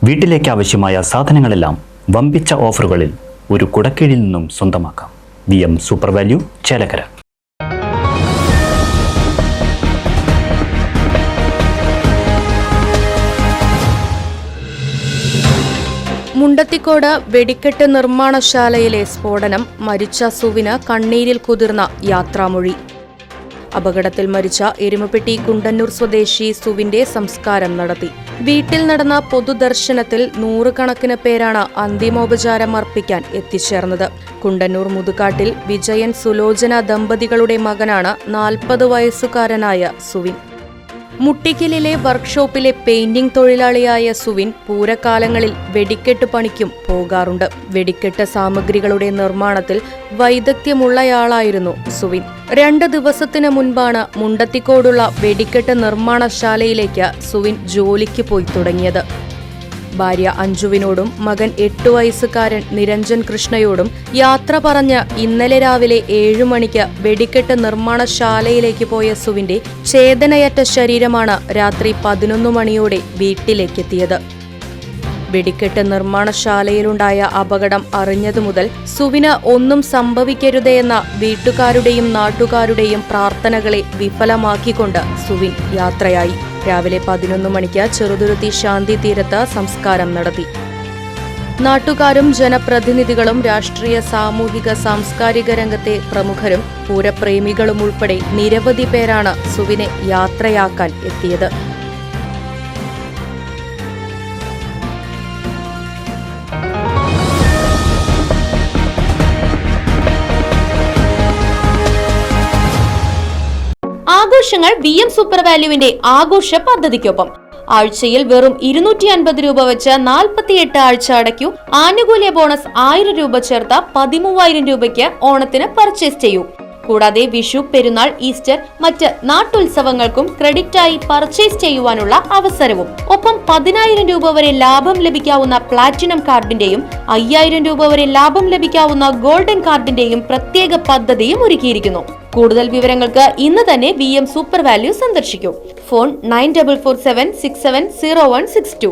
വീട്ടിലേക്ക് ആവശ്യമായ സാധനങ്ങളെല്ലാം വമ്പിച്ച ഓഫറുകളിൽ ഒരു കുടക്കീഴിൽ നിന്നും സ്വന്തമാക്കാം. VM super value, Chelakkara. Mundathikode വെടിക്കെട്ട് നിർമ്മാണശാലയിലെ സ്ഫോടനം, മരിച്ച സുവിന് കണ്ണീരിൽ കുതിർന്ന യാത്രാമൊഴി. അപകടത്തിൽ മരിച്ച എരുമപ്പെട്ടി കുണ്ടന്നൂർ സ്വദേശി സുവിന്റെ സംസ്കാരം നടത്തി. വീട്ടിൽ നടന്ന പൊതുദർശനത്തിൽ നൂറുകണക്കിന് പേരാണ് അന്തിമോപചാരം അർപ്പിക്കാൻ എത്തിച്ചേർന്നത്. കുണ്ടന്നൂർ മുതുകാട്ടിൽ വിജയൻ സുലോചന ദമ്പതികളുടെ മകനാണ് 40 വയസ്സുകാരനായ സുവിൻ. മുട്ടിക്കലിലെ വർക്ക്ഷോപ്പിലെ പെയിന്റിംഗ് തൊഴിലാളിയായ സുവിൻ പൂരക്കാലങ്ങളിൽ വെടിക്കെട്ട് പണിക്കും പോകാറുണ്ട്. വെടിക്കെട്ട് സാമഗ്രികളുടെ നിർമ്മാണത്തിൽ വൈദഗ്ധ്യമുള്ളയാളായിരുന്നു സുവിൻ. 2 ദിവസത്തിന് മുൻപാണ് മുണ്ടത്തിക്കോടുള്ള വെടിക്കെട്ട് നിർമ്മാണശാലയിലേക്ക് സുവിൻ ജോലിക്ക് പോയി തുടങ്ങിയത്. ഭാര്യ അഞ്ജുവിനോടും മകൻ 8 വയസ്സുകാരൻ നിരഞ്ജൻ കൃഷ്ണയോടും യാത്ര പറഞ്ഞ് ഇന്നലെ രാവിലെ 7 മണിക്ക് വെടിക്കെട്ട് നിർമ്മാണശാലയിലേക്ക് പോയ സുവിന്റെ ചേതനയറ്റ ശരീരമാണ് രാത്രി 11 മണിയോടെ വീട്ടിലേക്കെത്തിയത്. വെടിക്കെട്ട് നിർമ്മാണശാലയിലുണ്ടായ അപകടം അറിഞ്ഞതു മുതൽ സുവിന് ഒന്നും സംഭവിക്കരുതെന്ന വീട്ടുകാരുടെയും നാട്ടുകാരുടെയും പ്രാർത്ഥനകളെ വിഫലമാക്കിക്കൊണ്ട് സുവിൻ യാത്രയായി. രാവിലെ 11 മണിക്ക് ചെറുതുരുത്തി ശാന്തി തീരത്ത് സംസ്കാരം നടത്തി. നാട്ടുകാരും ജനപ്രതിനിധികളും രാഷ്ട്രീയ, സാമൂഹിക, സാംസ്കാരിക രംഗത്തെ പ്രമുഖരും പൂരപ്രേമികളും ഉൾപ്പെടെ നിരവധി പേരാണ് സുവിനെ യാത്രയാക്കാൻ എത്തിയത്. ആഘോഷങ്ങൾ VM സൂപ്പർ വാല്യൂവിന്റെ ആഘോഷ പദ്ധതിക്കൊപ്പം. ആഴ്ചയിൽ വെറും 250 രൂപ വെച്ച് 48 ആഴ്ച അടയ്ക്കൂ. ആനുകൂല്യ ബോണസ് 1000 രൂപ ചേർത്ത 13000 രൂപയ്ക്ക് ഓണത്തിന് പർച്ചേസ് ചെയ്യൂ. കൂടാതെ വിഷു, പെരുന്നാൾ, ഈസ്റ്റർ, മറ്റ് നാട്ടുത്സവങ്ങൾക്കും ക്രെഡിറ്റായി പർച്ചേസ് ചെയ്യുവാനുള്ള അവസരവും. ഒപ്പം 10000 രൂപ വരെ ലാഭം ലഭിക്കാവുന്ന പ്ലാറ്റിനം കാർഡിന്റെയും 5000 രൂപ വരെ ലാഭം ലഭിക്കാവുന്ന ഗോൾഡൻ കാർഡിന്റെയും പ്രത്യേക പദ്ധതിയും ഒരുക്കിയിരിക്കുന്നു. കൂടുതൽ വിവരങ്ങൾക്ക് ഇന്ന് തന്നെ VM സൂപ്പർ വാല്യൂ സന്ദർശിക്കൂ. ഫോൺ 9447670162.